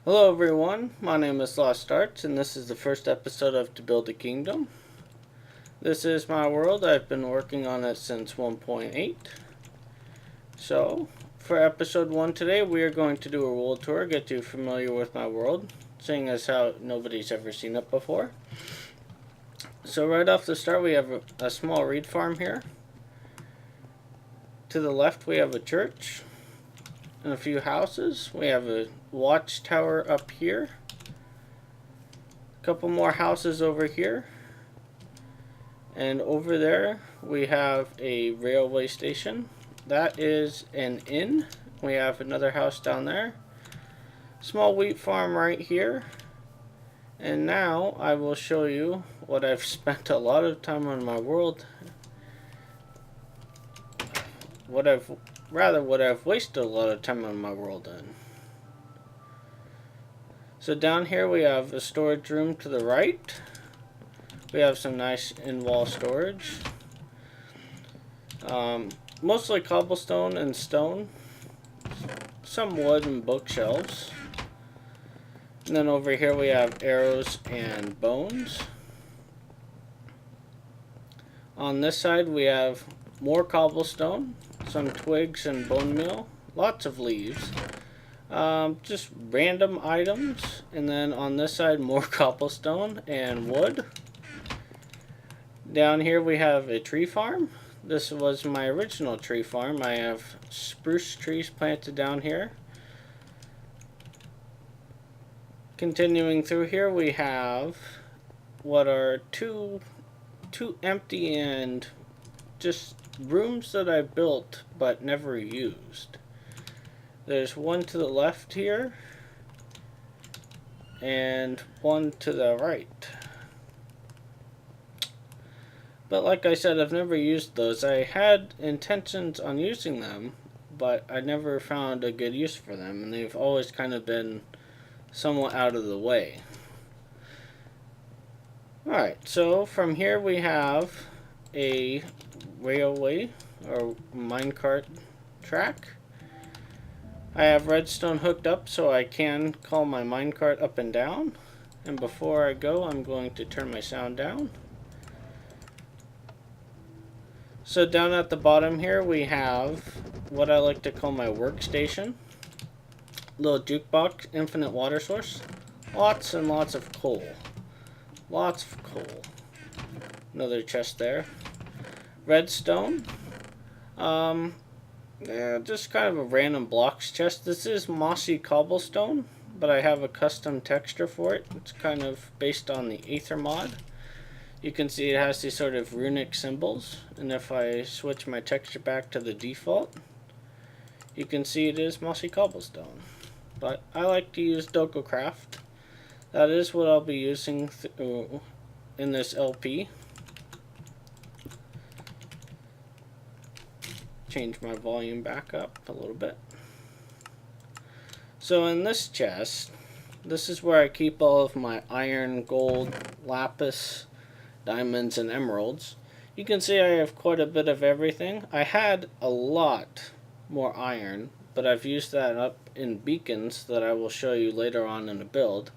Hello everyone, my name is LostArtzLP and this is the first episode of To Build a Kingdom. This is my world. I've been working on it since 1.8. So, for episode 1 today, we are going to do a world tour, get you familiar with my world, seeing as how nobody's ever seen it before. So right off the start, we have a small reed farm here. To the left, we have a church and a few houses. We have a watchtower up here. A couple more houses over here. And over there, we have a railway station. That is an inn. We have another house down there. Small wheat farm right here. And now I will show you what I've spent a lot of time on my world. What I've wasted a lot of time on my world in. So down here we have a storage room to the right. We have some nice in-wall storage. Mostly cobblestone and stone. Some wood and bookshelves. And then over here we have arrows and bones. On this side we have more cobblestone, some twigs and bone meal, lots of leaves, just random items, and then on this side more cobblestone and wood. Down here we have a tree farm. This was my original tree farm. I have spruce trees planted down here. Continuing through here we have what are two empty and just rooms that I built but never used. There's one to the left here and one to the right. But like I said, I've never used those. I had intentions on using them, but I never found a good use for them, and they've always kind of been somewhat out of the way. Alright, so from here we have a railway or minecart track. I have redstone hooked up so I can call my minecart up and down. And before I go, I'm going to turn my sound down. So down at the bottom here we have what I like to call my workstation. Little jukebox, infinite water source, lots and lots of coal. Lots of coal. Another chest there. Redstone. Yeah, just kind of a random blocks chest. This is mossy cobblestone, but I have a custom texture for it. It's kind of based on the Aether mod. You can see it has these sort of runic symbols, and if I switch my texture back to the default, you can see it is mossy cobblestone. But I like to use DokoCraft. That is what I'll be using in this LP. Change my volume back up a little bit. So in this chest, this is where I keep all of my iron, gold, lapis, diamonds, and emeralds. You can see I have quite a bit of everything. I had a lot more iron, but I've used that up in beacons that I will show you later on in the build.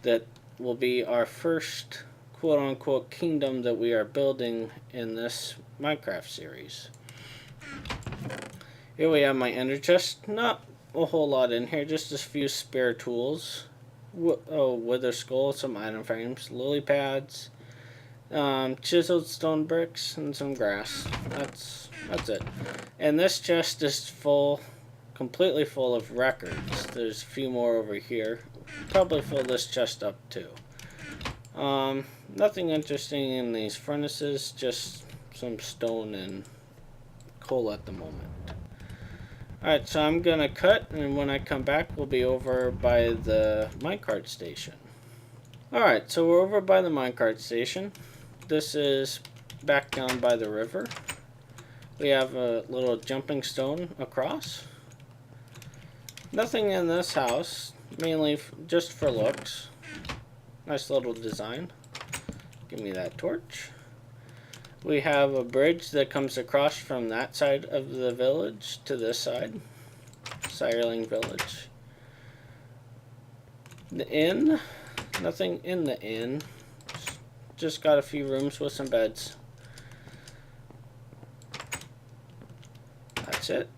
That will be our first quote-unquote kingdom that we are building in this Minecraft series. Here we have my ender chest. Not a whole lot in here, just a few spare tools. Wither skull, some item frames, lily pads, chiseled stone bricks, and some grass. That's it. And this chest is full, completely full of records. There's a few more over here. Probably fill this chest up too. Nothing interesting in these furnaces, just some stone and coal at the moment. Alright, so I'm gonna cut, and when I come back we'll be over by the minecart station. Alright, so we're over by the minecart station. This is back down by the river. We have a little jumping stone across. Nothing in this house, mainly just for looks. Nice little design. Give me that torch. We have a bridge that comes across from that side of the village to this side. Sireling village. The inn, nothing in the inn. Just got a few rooms with some beds. That's it.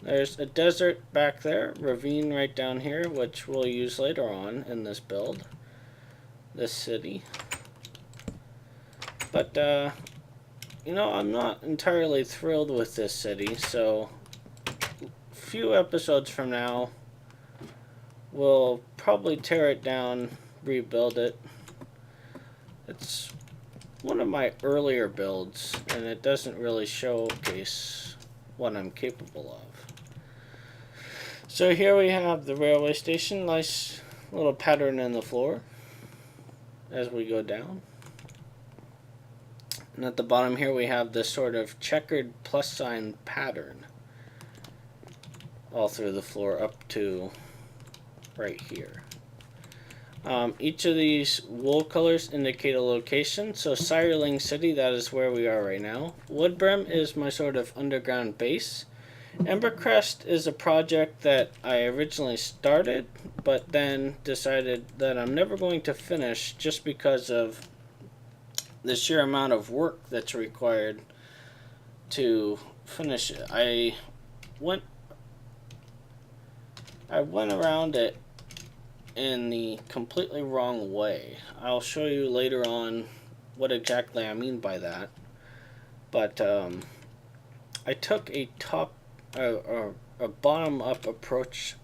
There's a desert back there, ravine right down here, which we'll use later on in this build, this city. But, you know, I'm not entirely thrilled with this city, so a few episodes from now, we'll probably tear it down, rebuild it. It's one of my earlier builds, and it doesn't really showcase what I'm capable of. So here we have the railway station, nice little pattern in the floor as we go down. And at the bottom here we have this sort of checkered plus sign pattern all through the floor up to right here. Each of these wool colors indicate a location. So Sireling City, that is where we are right now. Woodbrim is my sort of underground base. Embercrest is a project that I originally started, but then decided that I'm never going to finish just because of the sheer amount of work that's required to finish it. I went around it in the completely wrong way. I'll show you later on what exactly I mean by that. But I took a bottom-up approach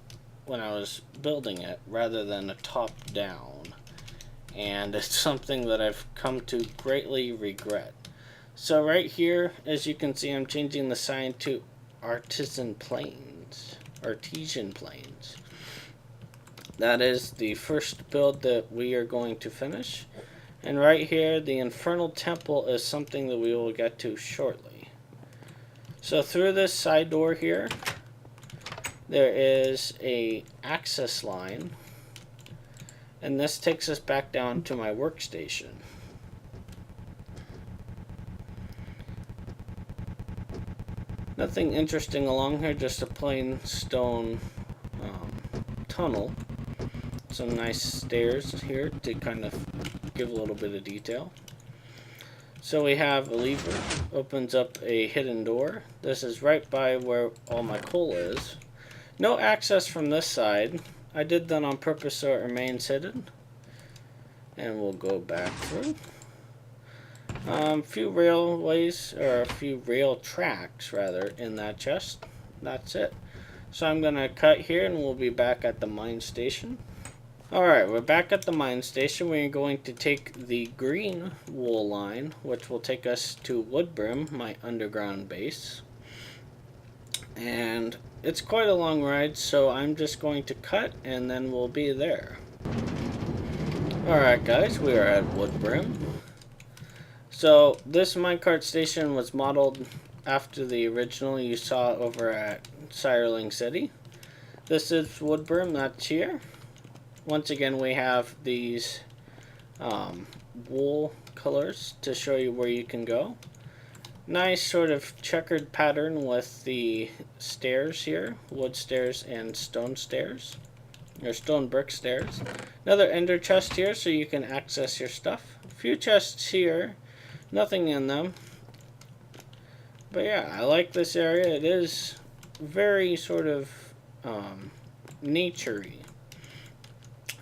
when I was building it rather than a top-down, and it's something that I've come to greatly regret. So right here, as you can see, I'm changing the sign to Artesian Plains. That is the first build that we are going to finish. And right here, the Infernal Temple is something that we will get to shortly. So through this side door here, there is a access line, and this takes us back down to my workstation. Nothing interesting along here, just a plain stone tunnel. Some nice stairs here to kind of give a little bit of detail. So we have a lever, opens up a hidden door. This is right by where all my coal is. No access from this side. I did that on purpose so it remains hidden. And we'll go back through. A few railways, or a few rail tracks rather, in that chest. That's it. So I'm going to cut here and we'll be back at the mine station. Alright, we're back at the mine station. We're going to take the green wool line, which will take us to Woodbrim, my underground base. And it's quite a long ride, so I'm just going to cut and then we'll be there. Alright guys, we are at Woodbrim. So this minecart station was modeled after the original you saw over at Sireling City. This is Woodbrim, that's here. Once again, we have these wool colors to show you where you can go. Nice sort of checkered pattern with the stairs here, wood stairs and stone stairs, or stone brick stairs. Another ender chest here so you can access your stuff. A few chests here, nothing in them. But yeah, I like this area. It is very sort of nature-y.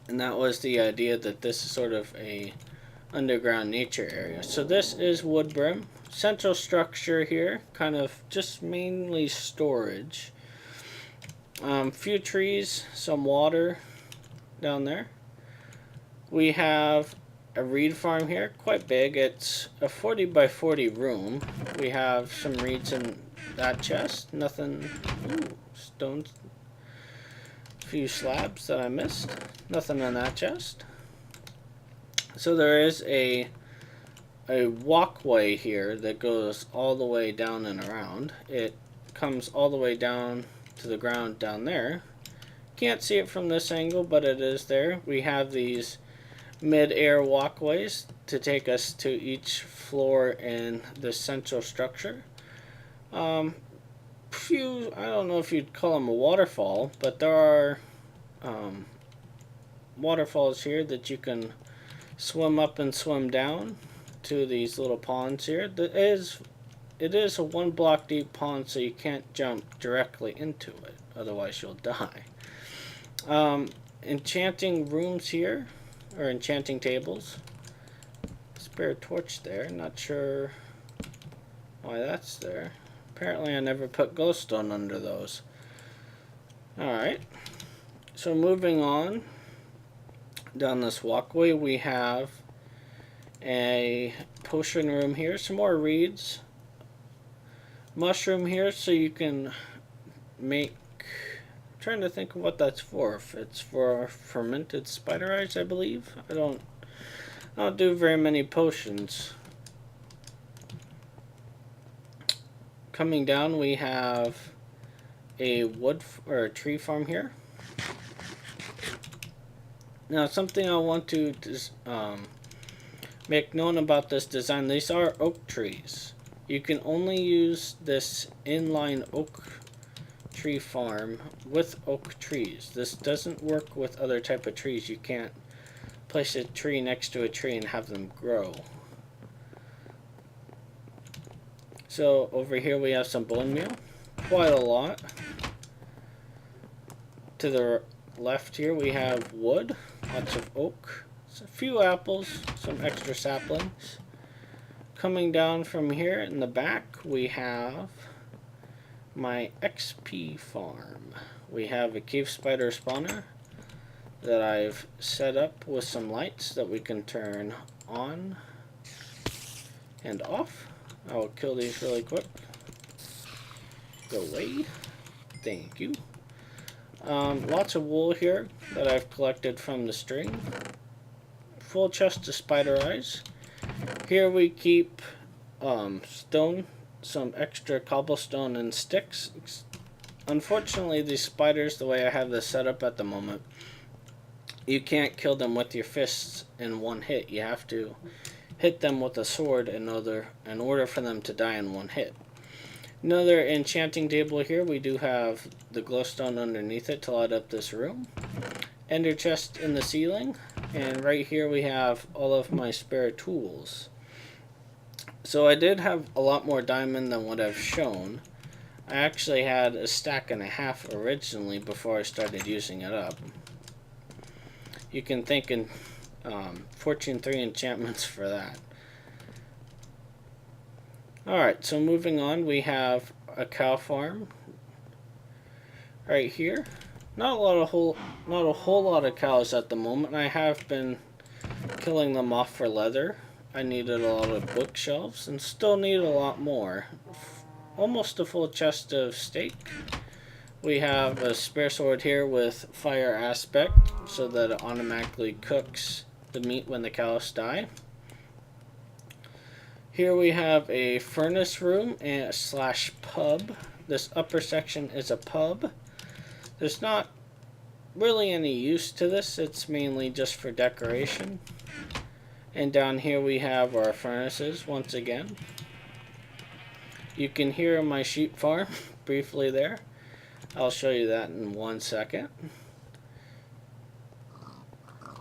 And that was the idea, that this is sort of a underground nature area. So this is Woodbrim. Central structure here, kind of just mainly storage. Few trees, some water down there. We have a reed farm here, quite big. It's a 40 by 40 room. We have some reeds in that chest. Nothing. Ooh, stones. Few slabs that I missed. Nothing in that chest. So there is a walkway here that goes all the way down and around. It comes all the way down to the ground down there. Can't see it from this angle, but it is there. We have these mid-air walkways to take us to each floor in the central structure. I don't know if you'd call them a waterfall, but there are waterfalls here that you can swim up and swim down to these little ponds here. It is a 1 block deep pond, so you can't jump directly into it, otherwise you'll die. Enchanting rooms here, or enchanting tables. Spare torch there, not sure why that's there. Apparently I never put glowstone under those. Alright, so moving on down this walkway, we have a potion room here, some more reeds, mushroom here so you can make, I'm trying to think of what that's for. If it's for fermented spider eyes, I believe. I don't do very many potions. Coming down, we have a wood or a tree farm here. Now, something I want to make known about this design: these are oak trees. You can only use this inline oak tree farm with oak trees. This doesn't work with other type of trees. You can't place a tree next to a tree and have them grow. So over here we have some bone meal, quite a lot. To the left here we have wood, lots of oak, a few apples, some extra saplings. Coming down from here in the back we have my XP farm. We have a cave spider spawner that I've set up with some lights that we can turn on and off. I will kill these really quick. Go away. Thank you. Lots of wool here that I've collected from the string. Full chest of spider eyes. Here we keep stone, some extra cobblestone and sticks. Unfortunately, these spiders, the way I have this set up at the moment, you can't kill them with your fists in one hit. You have to hit them with a sword in order for them to die in one hit. Another enchanting table here. We do have the glowstone underneath it to light up this room. Ender chest in the ceiling. And right here we have all of my spare tools. So I did have a lot more diamond than what I've shown. I actually had a stack and a half originally before I started using it up. You can thank Fortune 3 enchantments for that. Alright, so moving on, we have a cow farm right here. Not a whole lot of cows at the moment. I have been killing them off for leather. I needed a lot of bookshelves and still need a lot more. Almost a full chest of steak. We have a spare sword here with fire aspect so that it automatically cooks the meat when the cows die. Here we have a furnace room and slash pub. This upper section is a pub. There's not really any use to this. It's mainly just for decoration. And down here we have our furnaces once again. You can hear my sheep farm briefly there. I'll show you that in 1 second.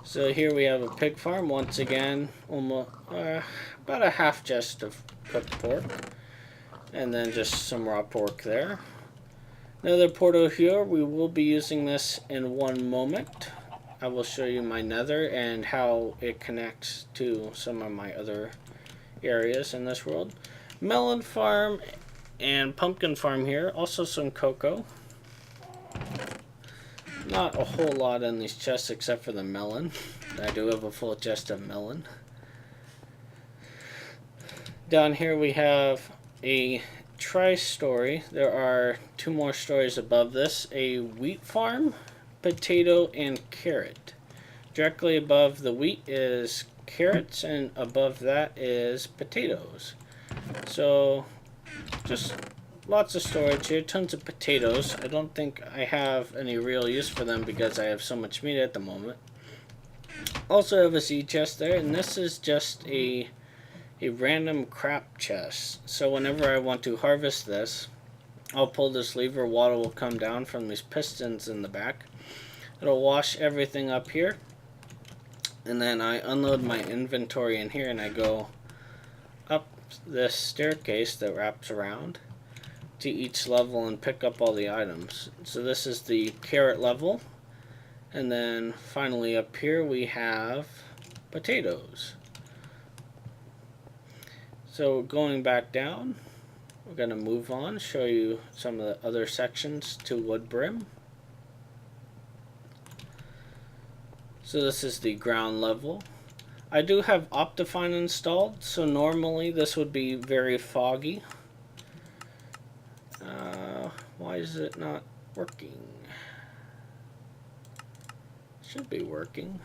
So here we have a pig farm once again, almost about a half chest of cooked pork, and then just some raw pork there. Another portal here. We will be using this in 1 moment. I will show you my nether and how it connects to some of my other areas in this world. Melon farm and pumpkin farm here. Also some cocoa. Not a whole lot in these chests except for the melon. I do have a full chest of melon. Down here we have a tri-story. There are 2 more stories above this. A wheat farm, potato, and carrot. Directly above the wheat is carrots, and above that is potatoes. So just lots of storage here, tons of potatoes. I don't think I have any real use for them because I have so much meat at the moment. Also have a seed chest there, and this is just a random crap chest. So whenever I want to harvest this, I'll pull this lever, water will come down from these pistons in the back. It'll wash everything up here, And then I unload my inventory in here and I go up this staircase that wraps around to each level and pick up all the items. So this is the carrot level. And then finally up here we have potatoes. So going back down, we're going to move on, show you some of the other sections to wood brim. So this is the ground level. I do have Optifine installed, so normally this would be very foggy. Why is it not working? Should be working.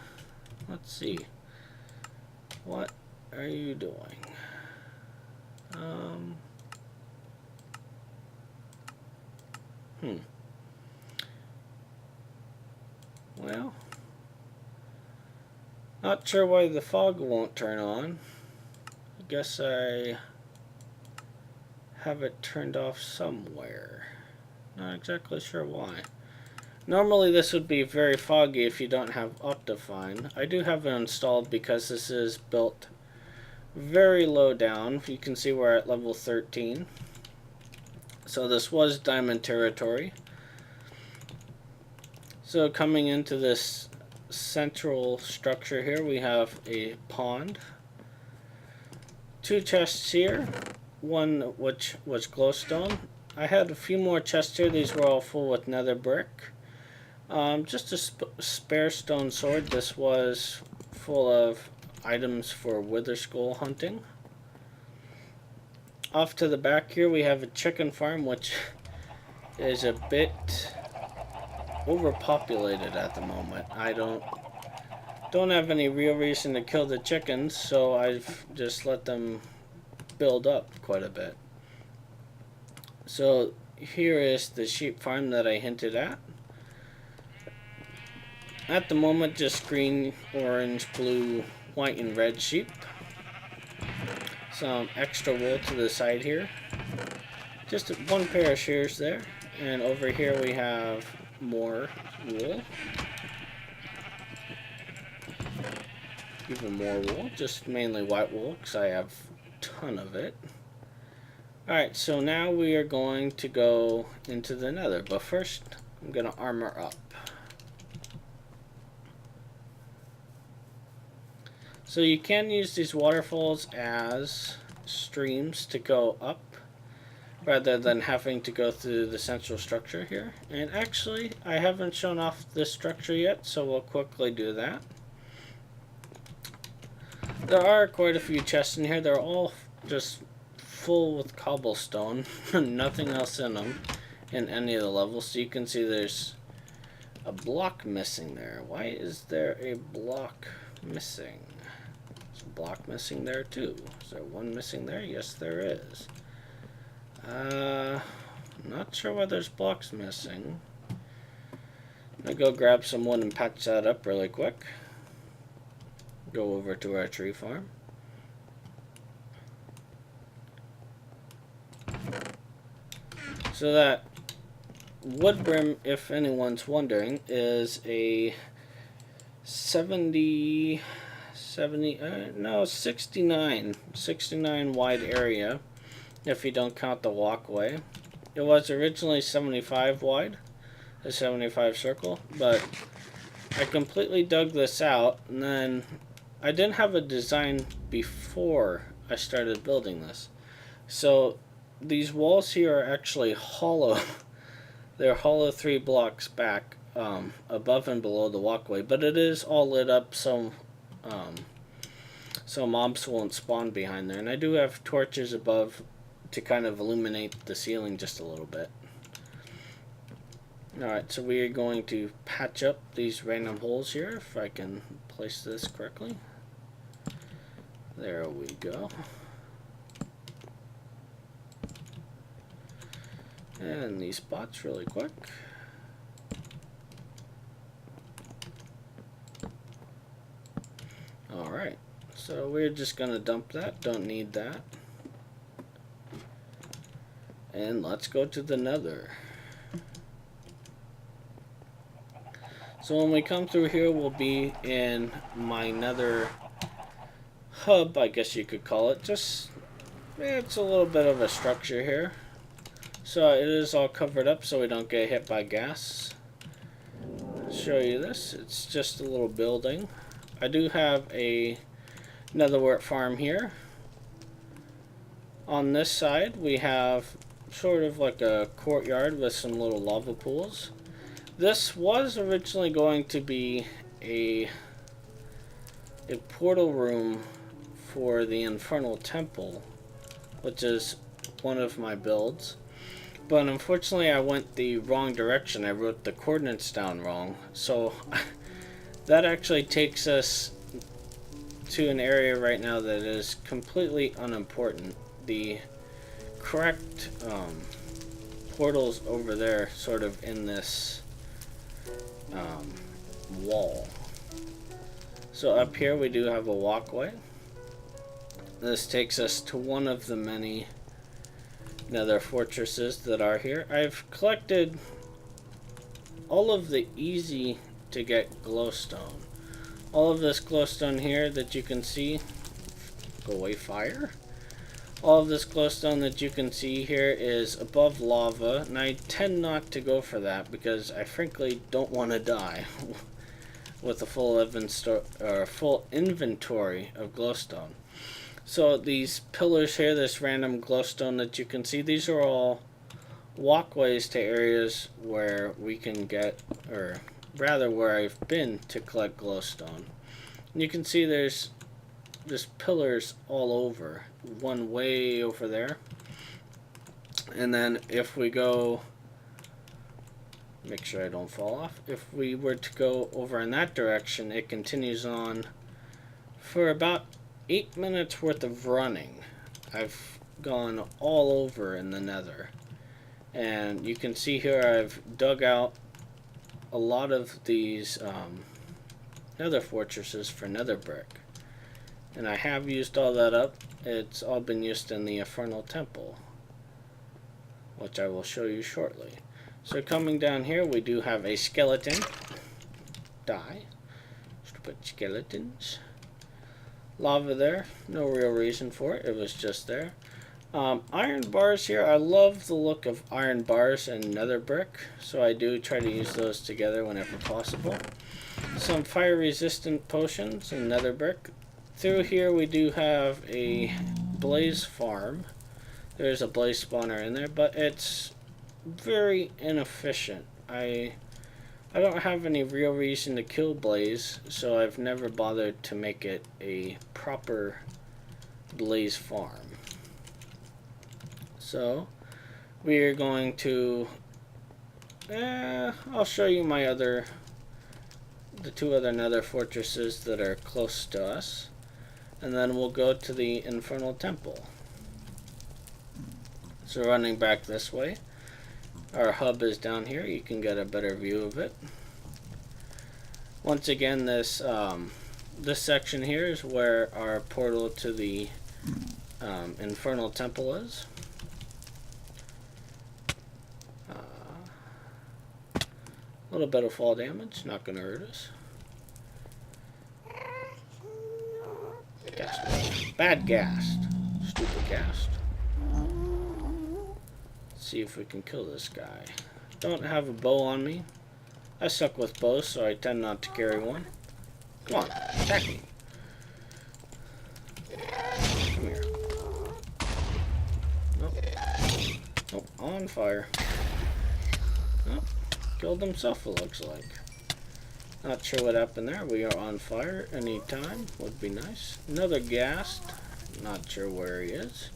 Let's see. What are you doing? Well, not sure why the fog won't turn on. I guess I have it turned off somewhere. Not exactly sure why. Normally this would be very foggy if you don't have Optifine. I do have it installed because this is built very low down. You can see we're at level 13. So this was diamond territory. So coming into this central structure here, we have a pond. 2 chests here, one which was glowstone. I had a few more chests here. These were all full with nether brick. Just a spare stone sword. This was full of items for wither skull hunting. Off to the back here we have a chicken farm, which is a bit overpopulated at the moment. I don't have any real reason to kill the chickens, so I've just let them build up quite a bit. So here is the sheep farm that I hinted at. At the moment, just green, orange, blue, white, and red sheep. Some extra wool to the side here. Just one pair of shears there. And over here we have more wool. Even more wool, just mainly white wool because I have a ton of it. Alright, so now we are going to go into the nether, but first I'm going to armor up. So you can use these waterfalls as streams to go up rather than having to go through the central structure here. And actually, I haven't shown off this structure yet, so we'll quickly do that. There are quite a few chests in here. They're all just full with cobblestone. Nothing else in them in any of the levels. So you can see there's a block missing there. Why is there a block missing? There's a block missing there too. Is there one missing there? Yes, there is. Not sure why there's blocks missing. I'll go grab some wood and patch that up really quick. Go over to our tree farm. So that wood brim, if anyone's wondering, is a 69 wide area if you don't count the walkway. It was originally 75 wide, a 75 circle, but I completely dug this out, and then I didn't have a design before I started building this. So these walls here are actually hollow. They're hollow 3 blocks back, above and below the walkway, but it is all lit up so mobs won't spawn behind there. And I do have torches above to kind of illuminate the ceiling just a little bit. Alright, so we are going to patch up these random holes here, if I can place this correctly. There we go. And these spots really quick. Alright, so we're just going to dump that, don't need that. And let's go to the nether. So when we come through here, we'll be in my nether hub, I guess you could call it. Just, it's a little bit of a structure here. So it is all covered up so we don't get hit by gas. I'll show you this. It's just a little building. I do have a netherwort farm here. On this side, we have sort of like a courtyard with some little lava pools. This was originally going to be a portal room for the Infernal Temple, which is one of my builds. But unfortunately I went the wrong direction. I wrote the coordinates down wrong. So that actually takes us to an area right now that is completely unimportant. The correct portal's over there, sort of in this wall. So up here we do have a walkway. This takes us to one of the many nether fortresses that are here. I've collected all of the easy to get glowstone. All of this glowstone here that you can see, go away fire. All of this glowstone that you can see here is above lava, and I tend not to go for that because I frankly don't want to die with a full inventory of glowstone. So these pillars here, this random glowstone that you can see, these are all walkways to areas where we can get, or rather where I've been to collect glowstone. And you can see there's just pillars all over. One way over there. And then if we go, make sure I don't fall off, if we were to go over in that direction, it continues on for about 8 minutes worth of running. I've gone all over in the nether. And you can see here I've dug out a lot of these nether fortresses for nether brick. And I have used all that up. It's all been used in the Infernal Temple, which I will show you shortly. So coming down here, we do have a skeleton. Die. Stupid skeletons. Lava there. No real reason for it. It was just there. Iron bars here. I love the look of iron bars and nether brick, so I do try to use those together whenever possible. Some fire resistant potions and nether brick. Through here we do have a blaze farm. There's a blaze spawner in there, but it's very inefficient. I don't have any real reason to kill blaze, so I've never bothered to make it a proper blaze farm. So we are going to I'll show you the two other nether fortresses that are close to us. And then we'll go to the Infernal Temple. So running back this way, our hub is down here. You can get a better view of it. Once again, this section here is where our portal to the Infernal Temple is. A little bit of fall damage, not going to hurt us. Bad ghast. Stupid ghast. Let's see if we can kill this guy. Don't have a bow on me. I suck with bows, so I tend not to carry one. Come on, attack me. Come here. Nope. Nope, on fire. Nope. Killed himself, it looks like. Not sure what happened there. We are on fire anytime. Would be nice. Another ghast. Not sure where he is.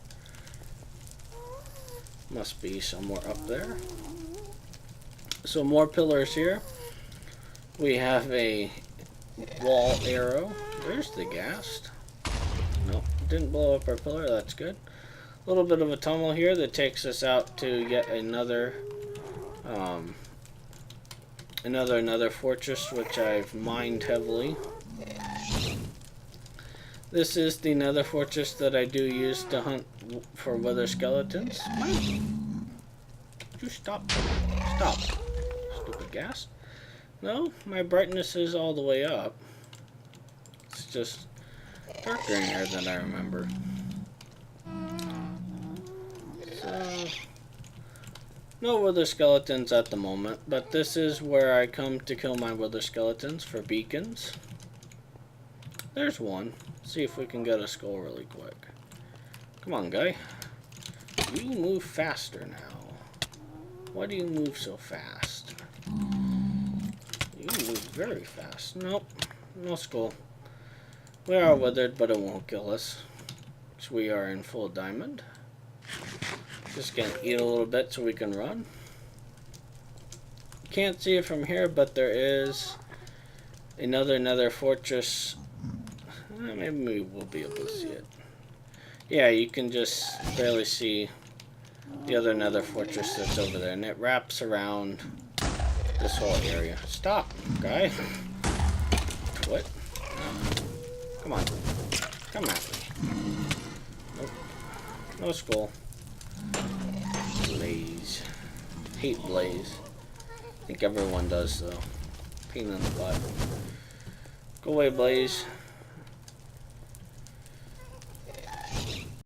Must be somewhere up there. So more pillars here. We have a wall arrow. There's the ghast. Nope, didn't blow up our pillar. That's good. A little bit of a tunnel here that takes us out to yet another another fortress, which I've mined heavily. This is the nether fortress that I do use to hunt for wither skeletons. You stop. Stop. Stupid ghast. No, my brightness is all the way up. It's just darker in here than I remember. So, no wither skeletons at the moment, but this is where I come to kill my wither skeletons for beacons. There's one. See if we can get a skull really quick. Come on, guy. You move faster now. Why do you move so fast? You move very fast. Nope. No skull. We are withered, but it won't kill us. So we are in full diamond. Just gonna eat a little bit so we can run. Can't see it from here, but there is another nether fortress. Maybe we will be able to see it. Yeah, you can just barely see the other nether fortress that's over there, and it wraps around this whole area. Stop, guy. What? Come on. Come at me. Nope. No skull. Blaze. Hate Blaze. I think everyone does, though. Pain in the butt. Go away, Blaze.